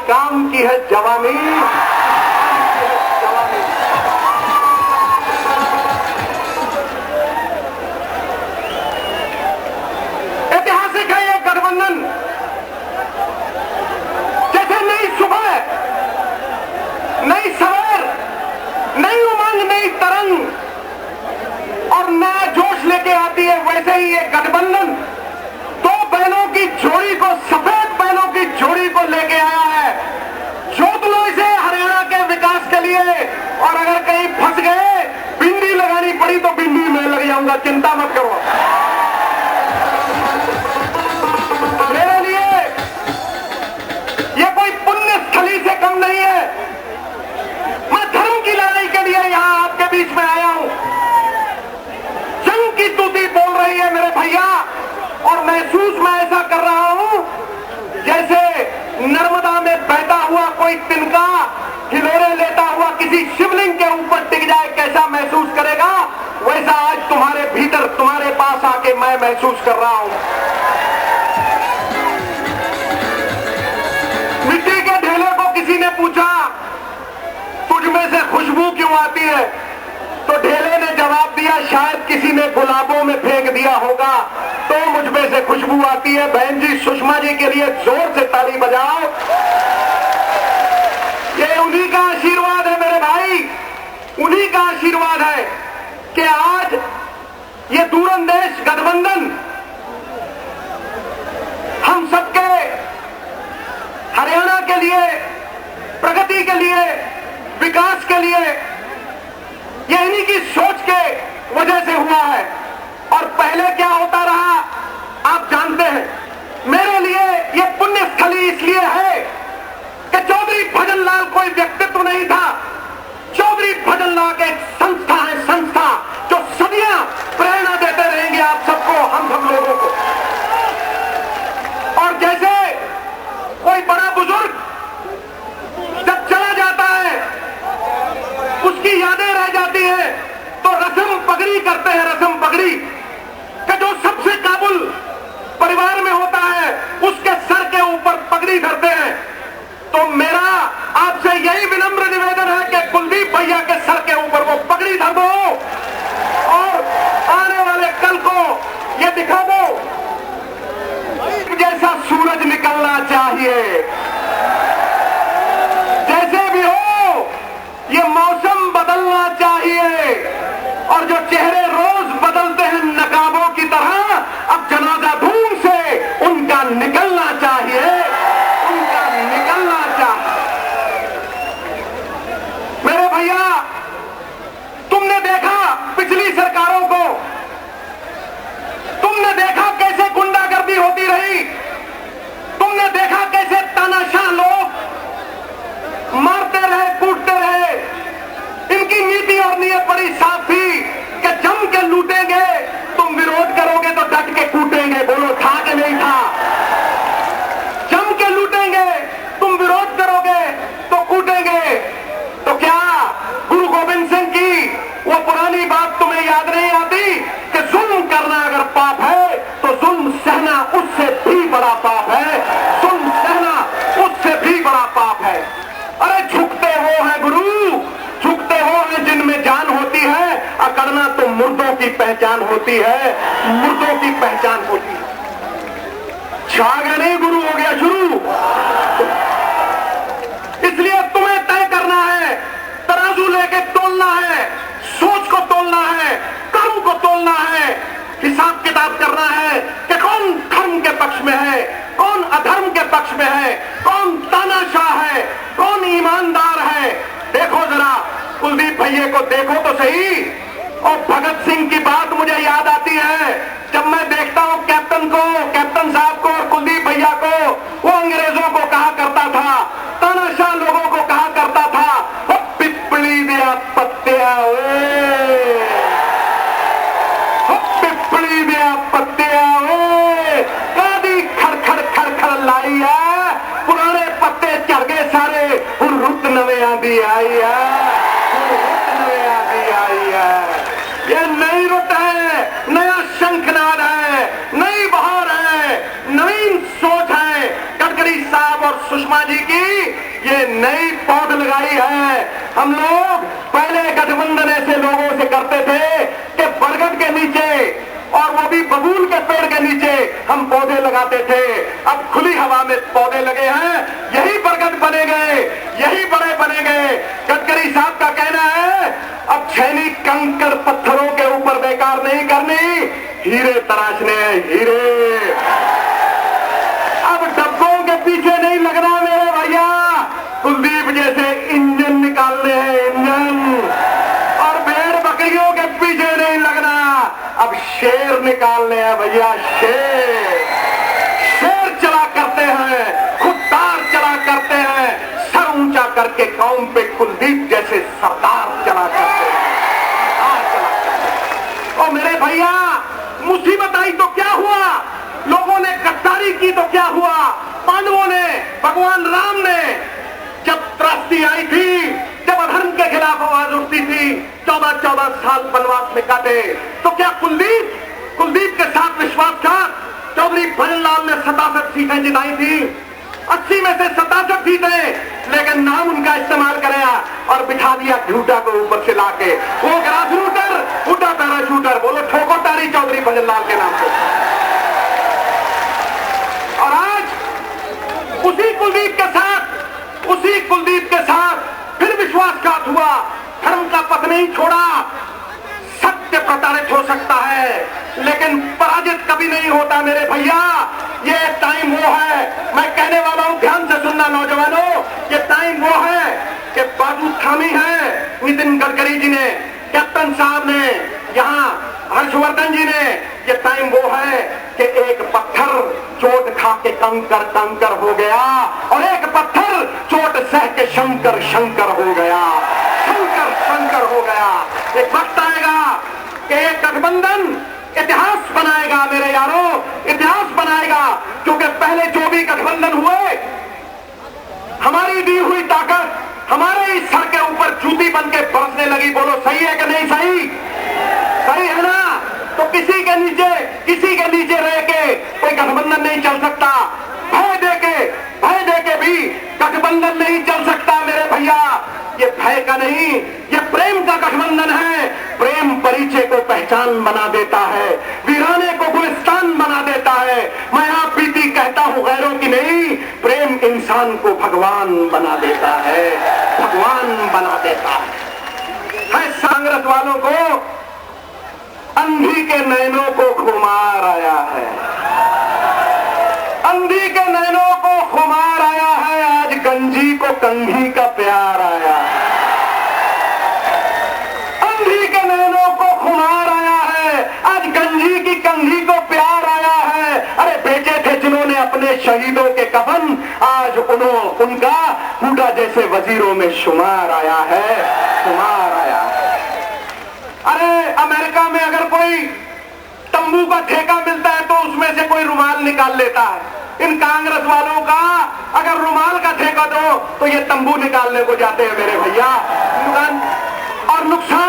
काम की है जवानी। ऐतिहासिक है ये गठबंधन। जैसे नई सुबह, नई सवेर, नई उमंग, नई तरंग और नया जोश लेके आती है, वैसे ही ये गठबंधन दो बहनों की जोड़ी को, सफेद बहनों की जोड़ी को लेके आया है। जोत लो इसे हरियाणा के विकास के लिए, और अगर कहीं फंस गए, बिंदी लगानी पड़ी तो बिंदी में लग जाऊंगा, चिंता मत करो। मेरे लिए ये कोई पुण्य स्थली से कम नहीं है। मैं धर्म की लड़ाई के लिए यहां आपके बीच में आया हूं। जंग की तूती बोल रही है मेरे भैया, और महसूस मैं ऐसा कर रहा हूं जैसे नर्मदा में बहता हुआ कोई तिनका हिलोरे लेता हुआ किसी शिवलिंग के ऊपर टिक जाए, कैसा महसूस करेगा, वैसा आज तुम्हारे भीतर, तुम्हारे पास आके मैं महसूस कर रहा हूं। मिट्टी के ढेले को किसी ने पूछा तुझ में से खुशबू क्यों आती है, तो ढेले ने जवाब दिया शायद किसी ने गुलाबों में फेंक दिया होगा तो मुझ में से खुशबू आती है। बहन जी सुषमा जी के लिए जोर से ताली बजाओ। ये उन्हीं का आशीर्वाद है मेरे भाई, उन्हीं का आशीर्वाद है कि आज ये दूरंदेश गठबंधन हम सबके हरियाणा के लिए, प्रगति के लिए, विकास के लिए, ये इन्हीं की सोच के वजह से हुआ है। और पहले क्या होता रहा आप जानते हैं। मेरे लिए ये पुण्य स्थली इसलिए है कि चौधरी भजन लाल कोई व्यक्तित्व नहीं था। चौधरी भजन लाल एक संस्था है, संस्था जो सदियां प्रेरणा देते रहेंगे आप सबको, हम सब लोगों को। और जैसे कोई बड़ा बुजुर्ग जब चला जाता है, उसकी यादें रह जाती हैं, तो रस्म पगड़ी करते हैं। रस्म पगड़ी का जो सबसे काबुल परिवार में होता है, उसके सर के ऊपर पगड़ी धरते हैं। तो मेरा आपसे यही विनम्र निवेदन है कि कुलदीप भैया के सर के ऊपर वो पगड़ी धर दो और आने वाले कल को ये दिखा दो जैसा सूरज निकलना चाहिए। जैसे भी हो ये मौसम बदलना चाहिए, और जो चेहरे रोज बदलते हैं नकाबों की तरह, अब जनाजा धूम से उनका निकलना चाहिए, उनका निकलना चाहिए। मेरे भैया तुमने देखा पिछली सरकारों को, तुमने देखा कैसे गुंडागर्दी होती रही, तुमने देखा कैसे तानाशाह लोग मारते रहे, कूटते रहे। इनकी नीति और नियत बड़ी साफ थी कि जम के लूटेंगे, तुम विरोध करोगे तो डट के कूटेंगे। बोलो था कि नहीं था? जम के लूटेंगे, तुम विरोध करोगे तो कूटेंगे। तो क्या गुरु गोविंद सिंह की वो पुरानी बात तुम्हें याद नहीं आती कि जुल्म करना अगर पाप है तो जुल्म सहना उससे भी बड़ा पाप है, जुल्म सहना उससे भी बड़ा पाप है। अरे झुकते वो हैं गुरु, झुकते वो हैं जिनमें जान होती है, अकड़ना तो मुर्दों की पहचान होती है, मुर्दों की पहचान होती है। छागे नहीं, गुरु हो गया शुरू। इसलिए तुम्हें तय करना है, तराजू लेके तोलना है, सोच को तोलना है, कर्म को तोलना है, हिसाब किताब करना है कि कौन धर्म के पक्ष में है, कौन अधर्म के पक्ष में है, कौन तानाशाह है, कौन ईमानदार है। देखो जरा कुलदीप भैया को देखो तो सही। और भगत सिंह की बात मुझे याद आती है जब मैं देखता हूं कैप्टन को, कैप्टन साहब को और कुलदीप भैया को। वो अंग्रेजों को कहा करता था, तानाशाह लोगों को कहा करता था, वो पिपली दिया पत्तिया, पिपली दिया पत्तिया कादी खड़खड़ खड़खड़ लाई है, पुराने पत्ते चढ़ गए सारे, रुत नवे आंधी आई है, रुत नवे आंधी आई है। ये नई रुत है, नया शंखनाद है, नई बहार है, नवीन सोच है। गडकरी साहब साहब और सुषमा जी की ये नई पौध लगाई है। हम लोग पहले गठबंधन ऐसे लोगों से करते थे कि बरगद के नीचे और वो भी बबूल के पेड़ के नीचे हम पौधे लगाते थे। अब खुली हवा में पौधे लगे हैं, यही बरगद बने गए, यही बड़े बने गए। गडकरी साहब का कहना है अब छैनी कंकड़ पत्थरों के ऊपर बेकार नहीं करनी, हीरे तराशने हैं, हीरे। अब डब्बों के पीछे नहीं लगना मेरे भैया, कुलदीप जैसे इंजन निकालने हैं, इंजन। और भेड़ बकरियों के पीछे नहीं लगना, अब शेर निकालने हैं भैया, शेर। शेर चला करते हैं, खुददार चला करते हैं, सर ऊंचा करके कौम पे कुलदीप जैसे सरदार चला करते हैं, सरदार चला करते हैं। और मेरे भैया मुसीबत आई तो क्या हुआ, लोगों ने गद्दारी की तो क्या हुआ, पांडवों ने, भगवान राम ने जब त्रासदी आई थी, जब अधर्म के खिलाफ आवाज उठती थी, 14-14 साल वनवास में काटे, तो क्या कुलदीप के साथ विश्वासघात? चौधरी भजनलाल ने 67 सीटें जिताई थी, 80 में से 67 सीटें, लेकिन नाम उनका इस्तेमाल कराया और बिठा दिया झूठा को ऊपर से लाके, वो ग्रास रूटर, उठा पैराशूटर, बोलो ठोको तारी चौधरी भजनलाल के नाम पे। और आज उसी कुलदीप के साथ फिर विश्वासघात हुआ, धर्म का पथ नहीं छोड़ा। सत्य प्रताड़ित हो सकता है लेकिन पराजित कभी नहीं होता मेरे भैया। ये टाइम वो है, मैं कहने वाला हूं, ध्यान से सुनना नौजवानों, ये टाइम वो है कि बाजू थामी है नितिन गडकरी जी ने, कैप्टन साहब ने, यहाँ हर्षवर्धन जी ने। ये टाइम वो है कि एक पत्थर चोट खा के कंकर हो गया और एक पत्थर चोट सह के शंकर हो गया, शंकर हो गया। एक वक्त आएगा कि एक गठबंधन इतिहास बनाएगा मेरे यारों, इतिहास बनाएगा, क्योंकि पहले जो भी गठबंधन हुए, हमारी दी हुई ताकत हमारे ही सर के ऊपर जूती बन के बरसने लगी। बोलो सही है कि नहीं सही? सही है ना? तो किसी के नीचे रह के कोई गठबंधन नहीं चल सकता। भय देके भी गठबंधन नहीं चल सकता मेरे भैया। ये भय का नहीं, ये प्रेम का गठबंधन है। प्रेम परिचय को पहचान बना देता है, वीराने को गुलिस्तान बना देता है। मैं आप बीती कहता हूं गैरों की नहीं, प्रेम इंसान को भगवान बना देता है, भगवान बना देता है। कांग्रेस वालों को अंधी के नैनों को खुमार आया है, अंधी के नैनों को खुमार आया है, आज गंजी को कंघी का प्यार आया है। अंधी के नैनों को खुमार आया है, आज गंजी की कंघी को प्यार आया है। अरे बेचे थे जिन्होंने अपने शहीदों के कफन, आज उनका हुडा जैसे वजीरों में शुमार आया है, शुमार आया है। अरे अमेरिका में अगर कोई तंबू का ठेका मिलता है तो उसमें से कोई रुमाल निकाल लेता है। इन कांग्रेस वालों का अगर रुमाल का ठेका दो तो ये तंबू निकालने को जाते हैं मेरे भैया। और नुकसान